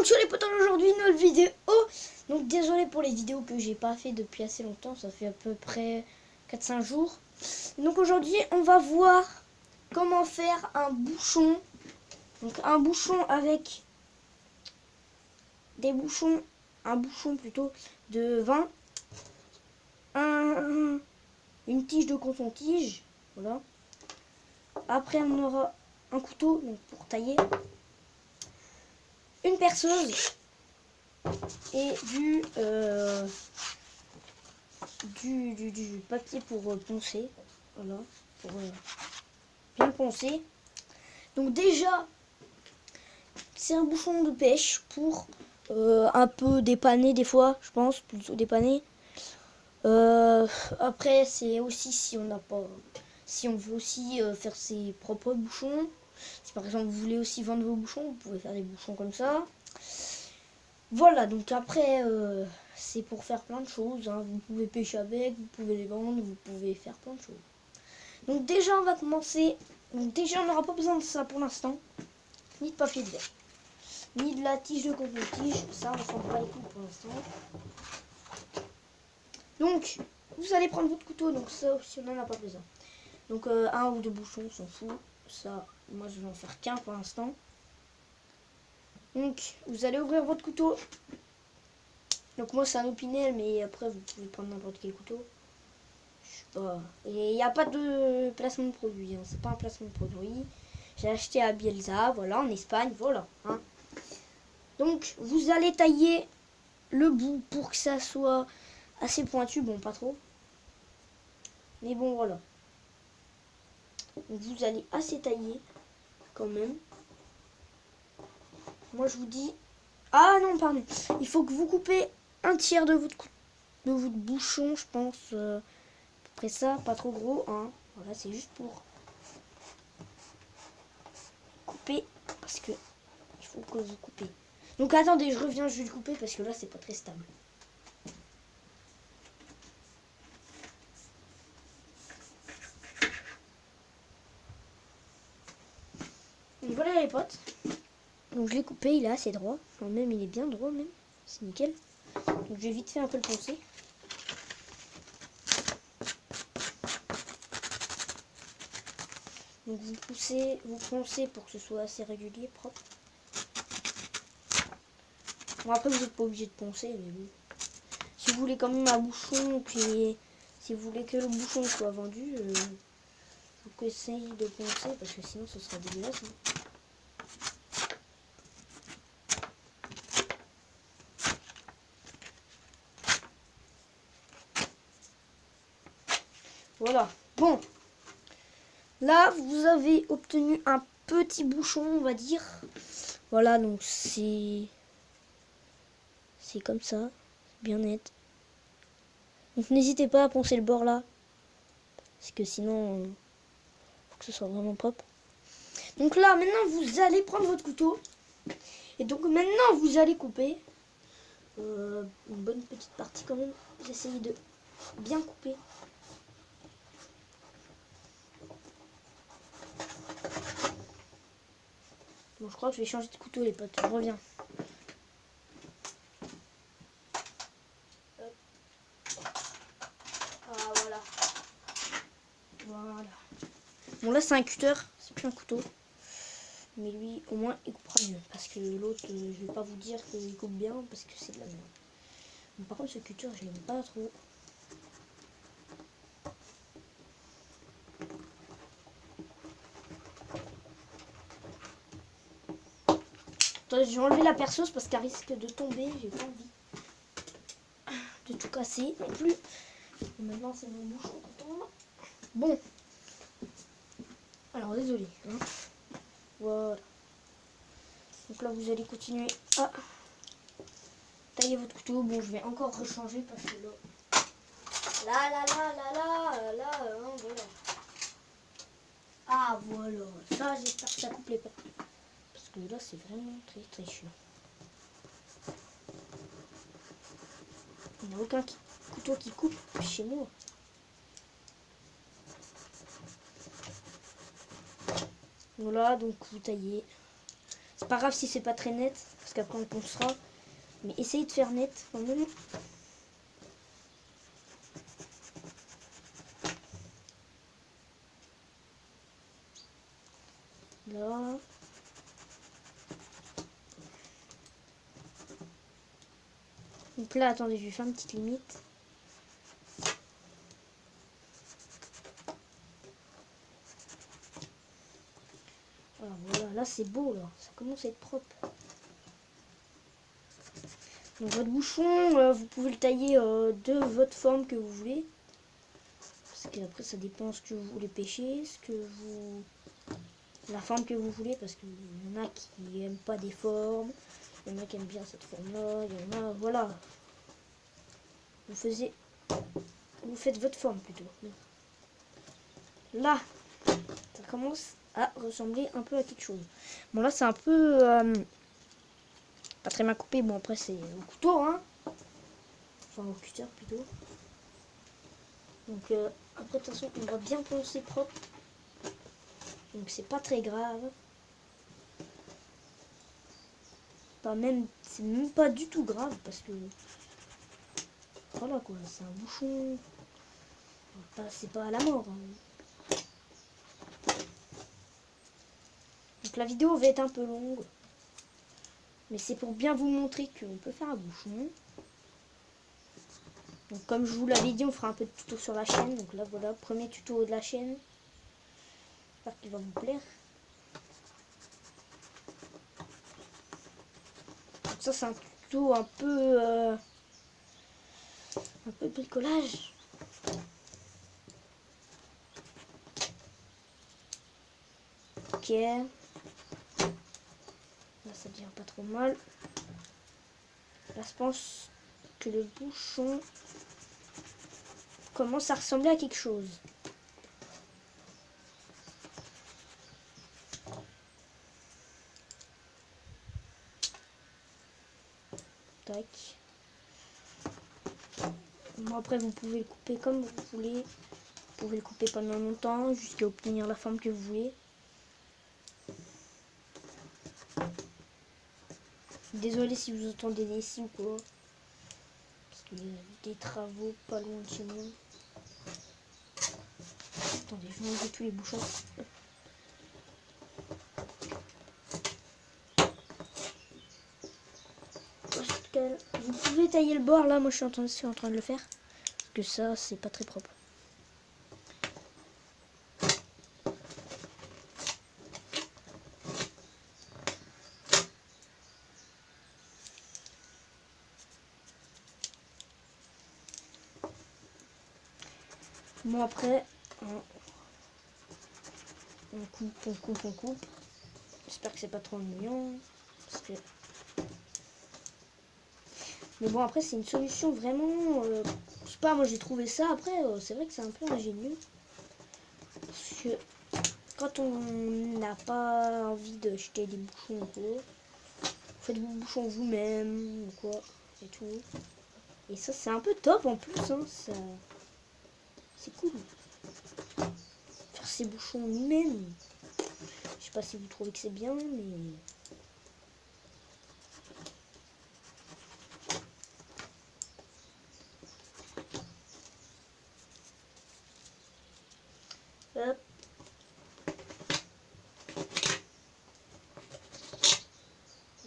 sur les potes, aujourd'hui une nouvelle vidéo. Donc désolé pour les vidéos que j'ai pas fait depuis assez longtemps, ça fait à peu près 4-5 jours. Donc aujourd'hui on va voir comment faire un bouchon. Donc un bouchon avec des bouchons, un bouchon plutôt de vin, une tige de coton-tige, voilà. Après on aura un couteau donc pour tailler, une perceuse et du papier pour poncer, voilà, pour bien poncer. Donc déjà c'est un bouchon de pêche pour un peu dépanner des fois, je pense, plutôt dépanner. Après c'est aussi si on n'a pas, si on veut aussi faire ses propres bouchons. Si par exemple vous voulez aussi vendre vos bouchons, vous pouvez faire des bouchons comme ça. Voilà, donc après c'est pour faire plein de choses, hein. Vous pouvez pêcher avec, vous pouvez les vendre, vous pouvez faire plein de choses. Donc déjà on va commencer. Donc déjà on n'aura pas besoin de ça pour l'instant, ni de papier de verre, ni de la tige de coton-tige, ça on s'en bat les couilles pour l'instant. Donc vous allez prendre votre couteau, donc ça aussi on n'en a pas besoin. Donc un ou deux bouchons, on s'en fout, ça moi je vais en faire qu'un pour l'instant. Donc vous allez ouvrir votre couteau. Donc moi c'est un Opinel, mais après vous pouvez prendre n'importe quel couteau. Je sais pas. Et il n'y a pas de placement de produit, hein. C'est pas un placement de produit. J'ai acheté à Bielsa, voilà, en Espagne, voilà. Hein. Donc vous allez tailler le bout pour que ça soit assez pointu, bon pas trop. Mais bon voilà. Donc vous allez assez tailler quand même. Moi je vous dis... Ah non pardon. Il faut que vous coupez un tiers de votre bouchon, je pense. Après ça, pas trop gros, hein. Voilà, c'est juste pour couper, parce que il faut que vous coupez. Donc attendez, je reviens, je vais le couper parce que là c'est pas très stable. Donc voilà les potes. Donc je l'ai coupé, il est assez droit. Enfin, même il est bien droit même. C'est nickel. Donc j'ai vite fait un peu le poncer. Donc vous poncez pour que ce soit assez régulier, propre. Bon après vous n'êtes pas obligé de poncer, mais bon. Si vous voulez quand même un bouchon, puis si vous voulez que le bouchon soit vendu, faut que essayer de poncer parce que sinon ce sera dégueulasse. Hein. Voilà. Bon. Là, vous avez obtenu un petit bouchon, on va dire. Voilà, donc c'est comme ça, bien net. Donc n'hésitez pas à poncer le bord là, parce que sinon, faut que ce soit vraiment propre. Donc là, maintenant, vous allez prendre votre couteau. Et donc maintenant, vous allez couper une bonne petite partie quand même. Vous essayez de bien couper. Bon, je crois que je vais changer de couteau, les potes. Je reviens. Ah, voilà. Voilà. Bon, là, c'est un cutter. C'est plus un couteau. Mais lui, au moins, il coupera mieux. Parce que l'autre, je vais pas vous dire qu'il coupe bien. Parce que c'est de la merde. Mais par contre, ce cutter, je l'aime pas trop. Attendez, je vais enlever la perceuse parce qu'elle risque de tomber. J'ai pas envie de tout casser non plus. Et maintenant, c'est mon bouchon qui tombe. Bon. Alors, désolé. Hein. Voilà. Donc là, vous allez continuer à tailler votre couteau. Bon, je vais encore rechanger parce que là, hein, voilà. Ah, voilà. Ça, j'espère que ça coupe les pattes. Parce que là, c'est vraiment très, très chiant. Il n'y a aucun couteau qui coupe chez moi. Voilà, donc vous taillez. C'est pas grave si c'est pas très net, parce qu'après on poncera. Mais essayez de faire net quand même. Là. Donc là, attendez, je vais faire une petite limite. Voilà, là c'est beau, là. Ça commence à être propre. Donc votre bouchon, vous pouvez le tailler de votre forme que vous voulez. Parce qu'après ça dépend ce que vous voulez pêcher, la forme que vous voulez, parce qu'il y en a qui aiment pas des formes, il y en a qui aiment bien cette forme-là, il y en a, voilà. Vous faites votre forme plutôt. Là, ça commence à ressembler un peu à quelque chose. Bon là c'est un peu pas très mal coupé. Bon après c'est au couteau, hein. Enfin au cutter plutôt. Donc après de toute façon on va bien poncer propre. Donc c'est pas très grave. C'est même pas du tout grave parce que voilà quoi, c'est un bouchon. C'est pas à la mort. Hein. Donc la vidéo va être un peu longue. Mais c'est pour bien vous montrer qu'on peut faire un bouchon. Donc comme je vous l'avais dit, on fera un peu de tuto sur la chaîne. Donc là voilà, premier tuto de la chaîne. J'espère qu'il va vous plaire. Donc ça c'est un tuto un peu bricolage. Ok. Là ça devient pas trop mal. Là je pense que le bouchon commence à ressembler à quelque chose. Tac. Bon, après vous pouvez le couper comme vous voulez. Vous pouvez le couper pendant longtemps jusqu'à obtenir la forme que vous voulez. Désolé si vous entendez des scies ou quoi. Parce qu'il y a des travaux pas loin de chez moi. Attendez, je vais enlever tous les bouchons. Vous pouvez tailler le bord là, moi je suis en train de le faire. Parce que ça c'est pas très propre. Bon après, on coupe. J'espère que c'est pas trop ennuyant. Parce que... Mais bon après c'est une solution vraiment... je sais pas, moi j'ai trouvé ça après, c'est vrai que c'est un peu ingénieux. Parce que quand on n'a pas envie de jeter des bouchons ou quoi, vous faites vos bouchons vous-même ou quoi, et tout. Et ça c'est un peu top en plus, hein, ça... C'est cool. Faire ses bouchons nous-mêmes. Je sais pas si vous trouvez que c'est bien, mais... Hop.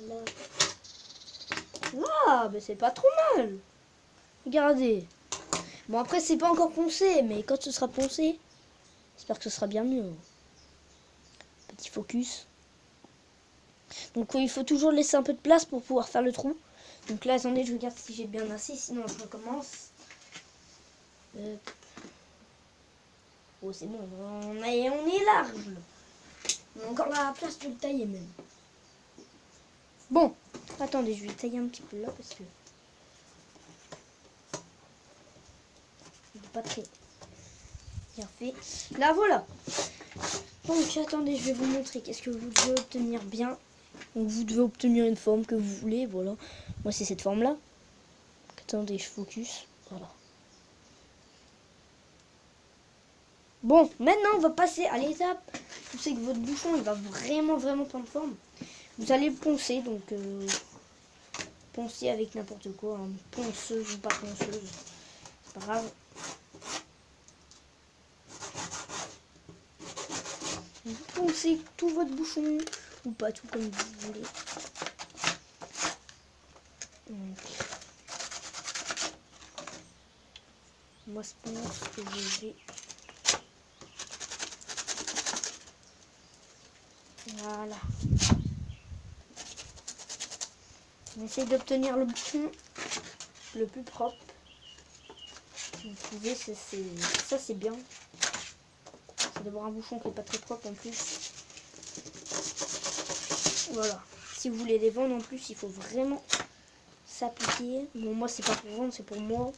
Là. Ah, mais c'est pas trop mal. Regardez. Bon, après, c'est pas encore poncé, mais quand ce sera poncé, j'espère que ce sera bien mieux. Petit focus. Donc, il faut toujours laisser un peu de place pour pouvoir faire le trou. Donc là, attendez, je regarde si j'ai bien assez, sinon je recommence. Oh, c'est bon, on est large. On a encore la place de le tailler même. Bon, attendez, je vais tailler un petit peu là parce que... il n'est pas très bien fait. Là, voilà. Donc, attendez, je vais vous montrer qu'est-ce que vous devez obtenir bien. Donc, vous devez obtenir une forme que vous voulez, voilà. Moi, c'est cette forme-là. Attendez, je focus. Voilà. Bon, maintenant, on va passer à l'étape. Vous savez que votre bouchon, il va vraiment prendre forme. Vous allez le poncer, donc poncer avec n'importe quoi, hein. Ponceuse ou pas ponceuse, c'est pas grave. Vous poncez tout votre bouchon ou pas tout comme vous voulez. Donc, moi je pense que je vais... Voilà. On essaye d'obtenir le bouchon le plus propre. Vous pouvez, ça c'est bien. C'est d'avoir un bouchon qui n'est pas très propre en plus. Voilà. Si vous voulez les vendre en plus, il faut vraiment s'appliquer. Bon, moi c'est pas pour vendre, c'est pour moi.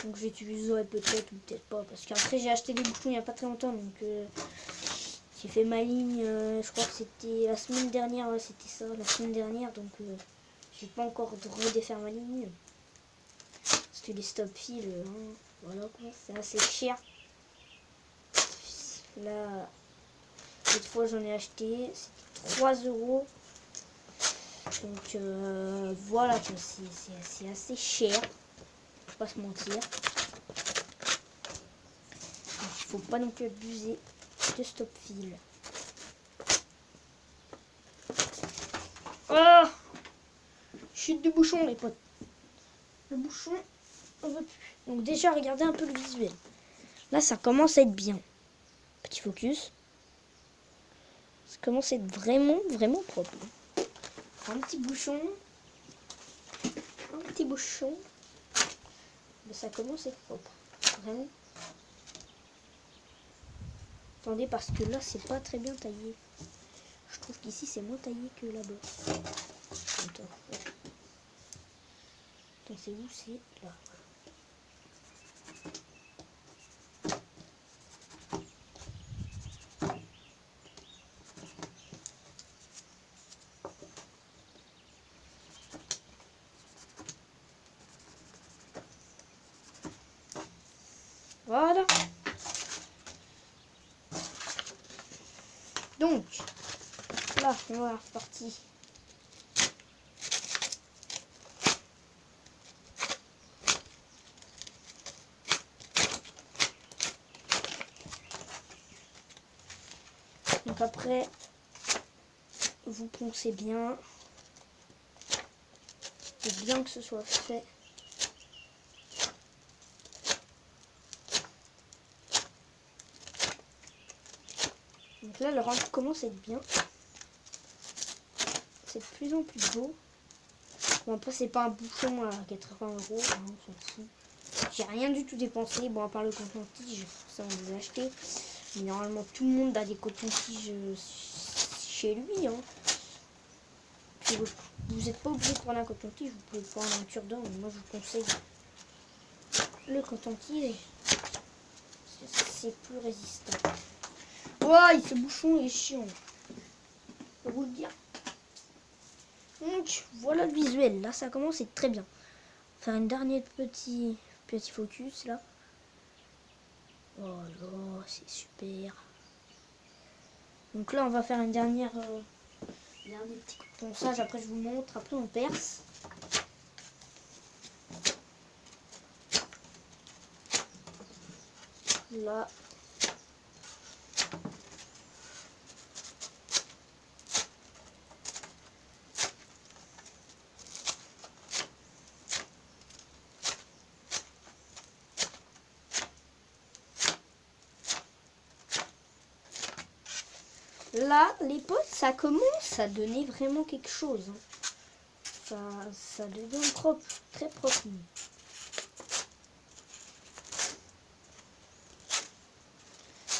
Donc j'utiliserai peut-être ou peut-être pas. Parce qu'après j'ai acheté des bouchons il n'y a pas très longtemps. Donc j'ai fait ma ligne, je crois que c'était la semaine dernière. Ouais, c'était ça, la semaine dernière. Donc j'ai pas encore redéfaire ma ligne. Parce que les stop fils, hein, voilà quoi, c'est assez cher. Là, cette fois j'en ai acheté, c'était 3 €. Donc voilà, c'est assez cher. Faut pas se mentir. Donc, il faut pas non plus abuser de stop fil. Ah, chute du bouchon les potes. Le bouchon, on veut plus. Donc déjà regardez un peu le visuel. Là ça commence à être bien. Petit focus. Ça commence à être vraiment propre. Un petit bouchon. Un petit bouchon. Mais ça commence à être propre. Vraiment. Attendez, parce que là, c'est pas très bien taillé. Je trouve qu'ici, c'est moins taillé que là-bas. Attends, ouais. Attends, c'est où? C'est là. Voilà. Donc, là, on va repartir. Donc après, vous poncez bien. C'est bien que ce soit fait. Donc là, le rendu commence à être bien. C'est de plus en plus beau. Bon, après, c'est pas un bouchon à 80 €, hein, on s'en fout. J'ai rien du tout dépensé. Bon, à part le coton-tige, ça on les a achetés. Mais normalement, tout le monde a des cotons-tiges chez lui. Hein. Puis vous n'êtes pas obligé de prendre un coton-tige, vous pouvez prendre un cure-dent. Mais moi, je vous conseille le coton-tige. C'est plus résistant. Ouais, ce bouchon est chiant. Je peux vous le dire. Donc, voilà le visuel. Là, ça commence à être très bien. Faire une dernière petit focus, là. Oh là, c'est super. Donc là, on va faire une dernier petit coup de ponçage. Après, je vous montre. Après, on perce. Là. Là, les potes, ça commence à donner vraiment quelque chose. Hein. Ça devient propre, très propre.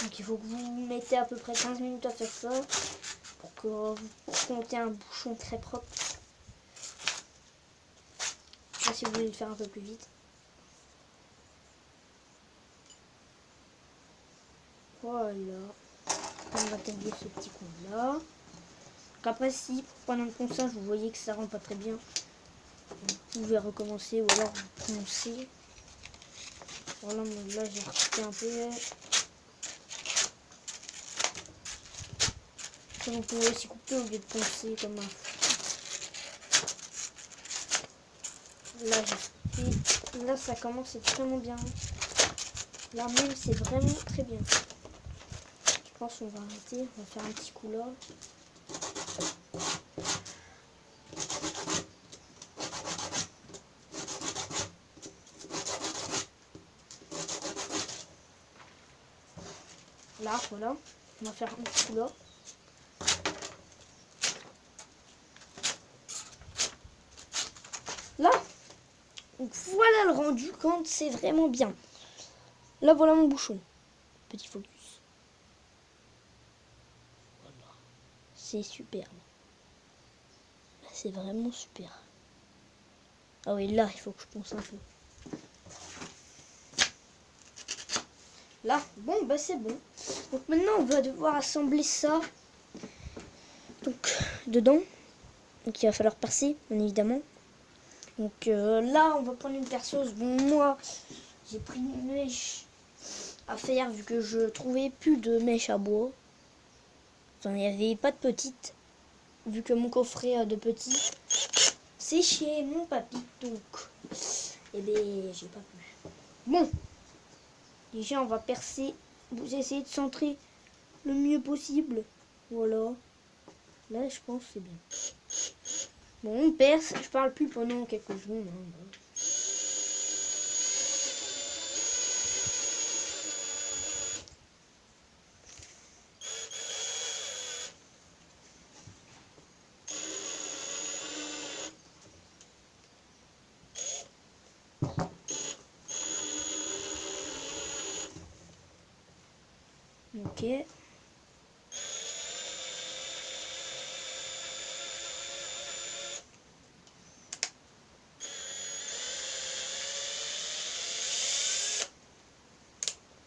Donc il faut que vous mettez à peu près 15 minutes à faire ça pour que vous comptez un bouchon très propre. Là, si vous voulez le faire un peu plus vite. Voilà. On va tailler ce petit coin là. Donc après, si pendant le ponçage vous voyez que ça rend pas très bien, vous pouvez recommencer ou alors vous poncez. Voilà, là j'ai recoupé un peu. Ça, vous pouvez aussi couper au lieu de poncer comme un. Là, j'ai fait... Là, ça commence à être vraiment bien. Là même, c'est vraiment très bien. Je pense qu'on va arrêter. On va faire un petit coup là. Là, voilà. On va faire un petit coup là. Là, donc voilà le rendu quand c'est vraiment bien. Là, voilà mon bouchon. Petit focus. Voilà. C'est superbe. C'est vraiment super. Ah oui, là, il faut que je pense un peu. Là, bon, bah c'est bon. Donc maintenant, on va devoir assembler ça. Donc, dedans. Donc, il va falloir percer, bien évidemment. Donc là, on va prendre une perceuse. Bon, moi, j'ai pris une mèche à faire vu que je trouvais plus de mèche à bois. Enfin, il n'y avait pas de petite. Vu que mon coffret a de petits. C'est chez mon papy. Donc, eh ben, j'ai pas pu. Bon. Déjà, on va percer. Vous essayez de centrer le mieux possible. Voilà. Là, je pense que c'est bien. Bon, on perce. Je parle plus pendant quelques secondes. Hein. Ok.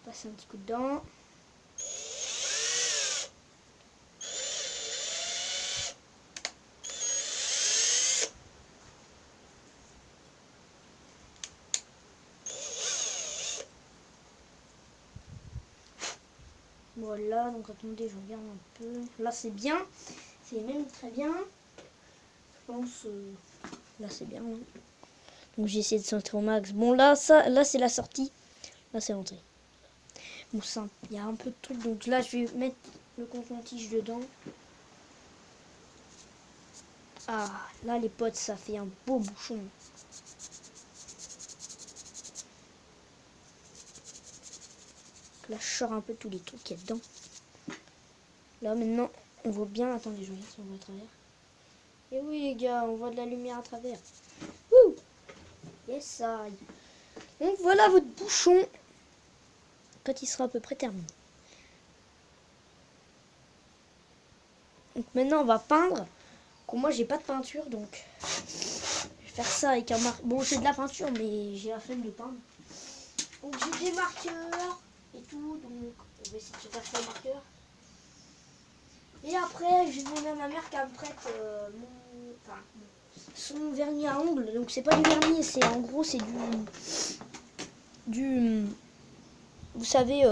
Passer un petit coup dedans. Voilà, donc attendez, je regarde un peu. Là, c'est bien. C'est même très bien. Je pense... là, c'est bien. Hein. Donc, j'ai essayé de centrer au max. Bon, là, là c'est la sortie. Là, c'est l'entrée. Bon, ça, il y a un peu de trucs. Donc là, je vais mettre le coton-tige dedans. Ah, là, les potes, ça fait un beau bouchon. Là, je sors un peu tous les trucs qu'il y a dedans. Là, maintenant, on voit bien... Attendez, je regarde si on voit à travers. Et oui, les gars, on voit de la lumière à travers. Wouh! Yes, ça. Donc, voilà votre bouchon. Quand il sera à peu près terminé. Donc, maintenant, on va peindre. Moi, j'ai pas de peinture, donc... Je vais faire ça avec un marqueur. Bon, j'ai de la peinture, mais j'ai la flemme de peindre. Donc, j'ai des marqueurs et tout. Donc, on va essayer de se faire ça au marqueur. Et après, j'ai demandé à ma mère qu'elle me prête son vernis à ongles. Donc, c'est pas du vernis, c'est en gros, c'est du vous savez,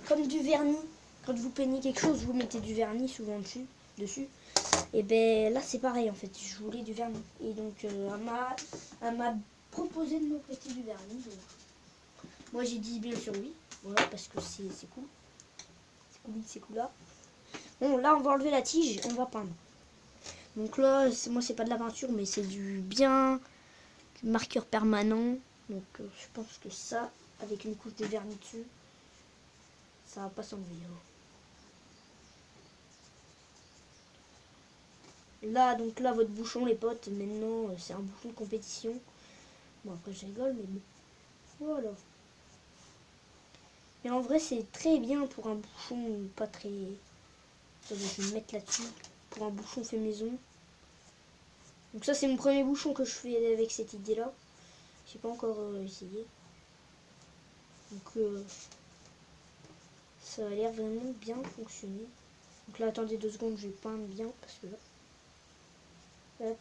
comme du vernis. Quand vous peignez quelque chose, vous mettez du vernis souvent dessus. Et ben là, c'est pareil en fait. Je voulais du vernis. Et donc, elle m'a proposé de me prêter du vernis. Donc, moi, j'ai dit bien sûr oui. Voilà, parce que c'est cool. C'est cool là. Bon, là, on va enlever la tige, on va peindre. Donc là, moi, c'est pas de la peinture, mais c'est du marqueur permanent. Donc, je pense que ça, avec une couche de vernis dessus, ça va pas s'enlever. Là, donc là, votre bouchon, les potes, maintenant, c'est un bouchon de compétition. Bon, après, je rigole, mais bon. Voilà. Mais en vrai, c'est très bien pour un bouchon pas très... Attendez, je vais me mettre là-dessus. Pour un bouchon fait maison. Donc ça, c'est mon premier bouchon que je fais avec cette idée-là. J'ai pas encore essayé. Donc, ça a l'air vraiment bien fonctionner. Donc là, attendez 2 secondes, je vais peindre bien, parce que là... Hop.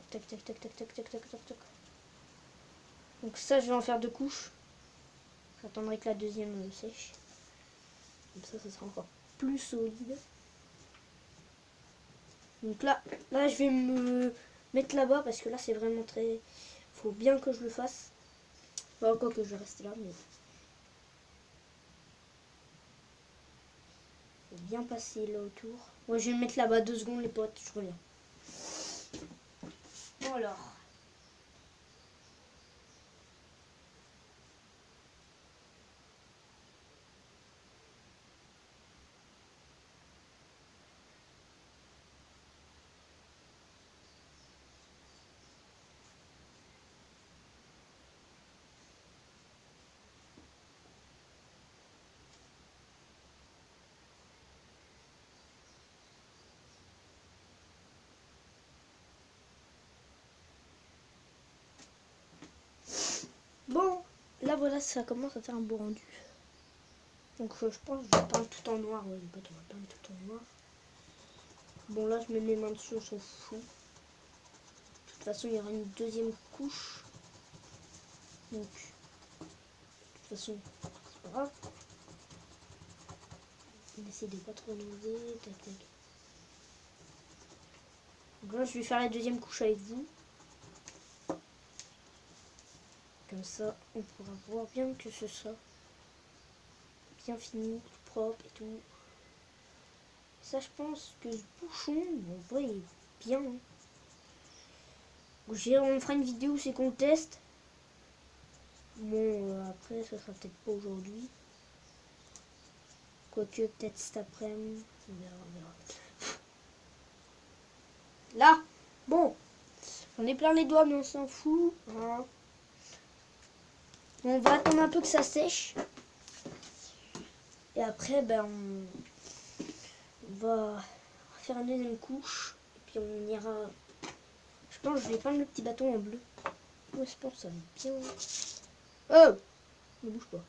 Tac, tac, tac, tac, tac, tac, tac, tac, tac. Donc ça, je vais en faire 2 couches. J'attendrai que la deuxième sèche. Comme ça sera encore plus solide. Donc là, je vais me mettre là-bas parce que là c'est vraiment très... Faut bien que je le fasse. Pas encore que je vais rester là, mais... Faut bien passer là autour. Moi je vais le mettre là-bas 2 secondes les potes, je reviens. Bon alors. Bon, là voilà, ça commence à faire un beau rendu. Donc je pense que je vais peindre tout en noir. Ouais, on va peindre tout en noir. Bon là je mets mes mains dessus, on s'en fout. De toute façon il y aura une deuxième couche. Donc de toute façon c'est pas grave. On essaie de pas trop enlever. Tac tac. Donc là je vais faire la deuxième couche avec vous. Comme ça on pourra voir bien que ce soit bien fini, tout propre et tout. Ça je pense que ce bouchon, en vrai il est bien. Hein. On fera une vidéo où c'est qu'on le teste. Bon après ça sera peut-être pas aujourd'hui. Quoique peut-être cet après-midi. On verra, on verra. Là, bon, on est plein les doigts mais on s'en fout. Hein. On va attendre un peu que ça sèche. Et après ben on va faire une deuxième couche. Et puis on ira. Je pense que je vais peindre le petit bâton en bleu. Ouais, je pense que ça va bien. Oh, ne bouge pas.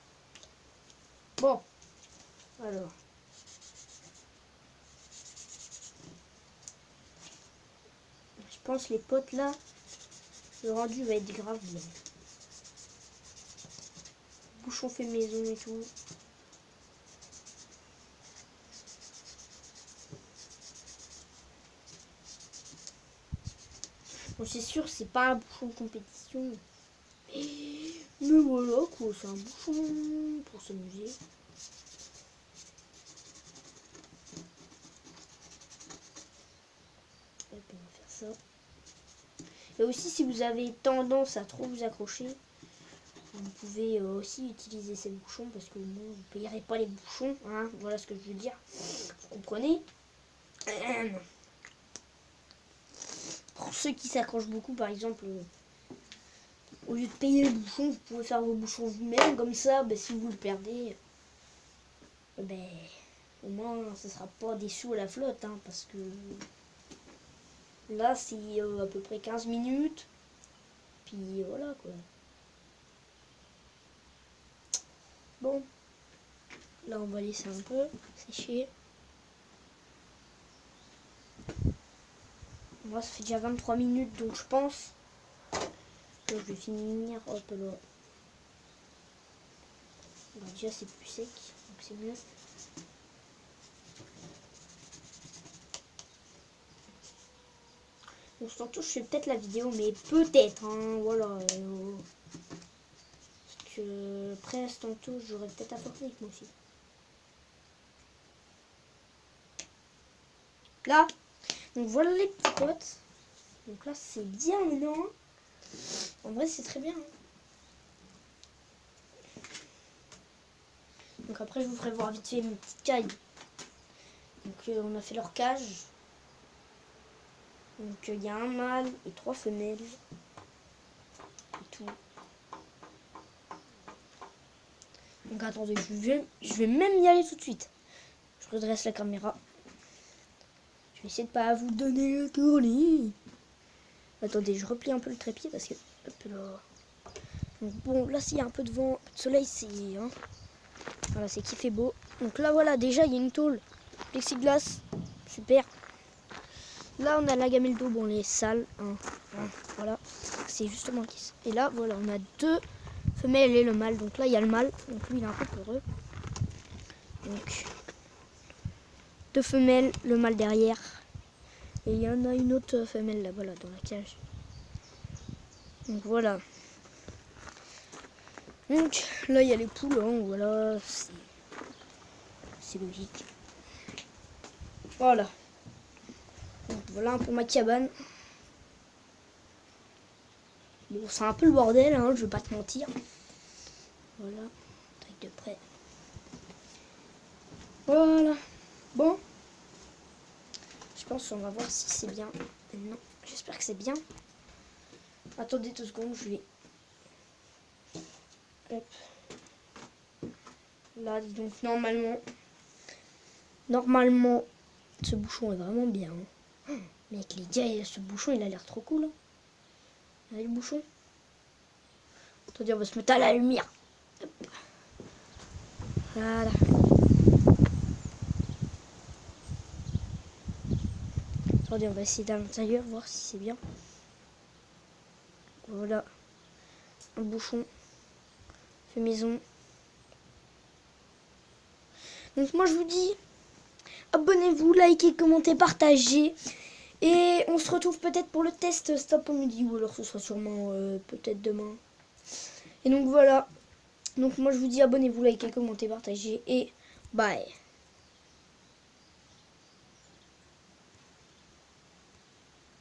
Bon, alors. Je pense les potes là, le rendu va être grave bien. Bouchon fait maison et tout. Bon, c'est sûr, c'est pas un bouchon de compétition. Mais voilà quoi, c'est un bouchon pour s'amuser. Hop, on va faire ça. Et aussi, si vous avez tendance à trop vous accrocher, vous pouvez aussi utiliser ces bouchons parce que bon, vous ne payerez pas les bouchons. Hein, voilà ce que je veux dire. Vous comprenez? Pour ceux qui s'accrochent beaucoup, par exemple, au lieu de payer les bouchons, vous pouvez faire vos bouchons vous-même. Comme ça, ben, si vous le perdez, ben, au moins, ce ne sera pas des sous à la flotte. Hein, parce que là, c'est à peu près 15 minutes. Puis voilà quoi. Bon. Là, on va laisser un peu sécher. Moi, ça fait déjà 23 minutes, donc je pense que je vais finir. Hop là. Bon, déjà, c'est plus sec, donc c'est mieux. Donc, tantôt, je fais peut-être la vidéo, mais peut-être, hein, voilà. Parce que après, tantôt, j'aurai peut-être à Fortnite, moi aussi. Là, donc voilà les petits potes. Donc là, c'est bien maintenant. En vrai, c'est très bien. Hein. Donc après, je vous ferai voir vite fait mes petites cailles. Donc on a fait leur cage. Donc il y a un mâle et 3 femelles. Et tout. Donc attendez, je vais même y aller tout de suite. Je redresse la caméra. Je vais essayer de pas vous donner le tournis. Attendez, je replie un peu le trépied parce que... Hop là. Donc bon, là s'il y a un peu de vent, un peu de soleil, c'est... Hein, voilà, c'est qu'il fait beau. Donc là voilà, déjà il y a une tôle. Plexiglas. Super. Là on a la gamelle d'eau, bon les sales. Hein, voilà. C'est justement qui. Et là voilà, on a 2 femelles et le mâle. Donc là il y a le mâle. Donc lui il est un peu peureux. Donc 2 femelles, le mâle derrière. Et il y en a une autre femelle là-bas, là, dans la cage. Donc voilà. Donc là, il y a les poules, hein, voilà. C'est logique. Voilà. Donc voilà un peu ma cabane. Bon, c'est un peu le bordel, hein, je vais pas te mentir. Voilà. Taille de près. Voilà. Bon. Je pense qu'on va voir si c'est bien. Non, j'espère que c'est bien. Attendez 2 secondes, je vais... Hop. Là, donc normalement, ce bouchon est vraiment bien. Hein. Mec, les gars, ce bouchon, il a l'air trop cool. Hein. Allez, le bouchon. Attendez, on va se mettre à la lumière. Hop. Voilà. Attendez, on va essayer d'à l'intérieur, voir si c'est bien. Voilà. Un bouchon. Fait maison. Donc moi, je vous dis, abonnez-vous, likez, commentez, partagez. Et on se retrouve peut-être pour le test cet après-midi, ou alors ce sera sûrement peut-être demain. Et donc voilà. Donc moi je vous dis abonnez-vous, likez, commentez, partagez et bye.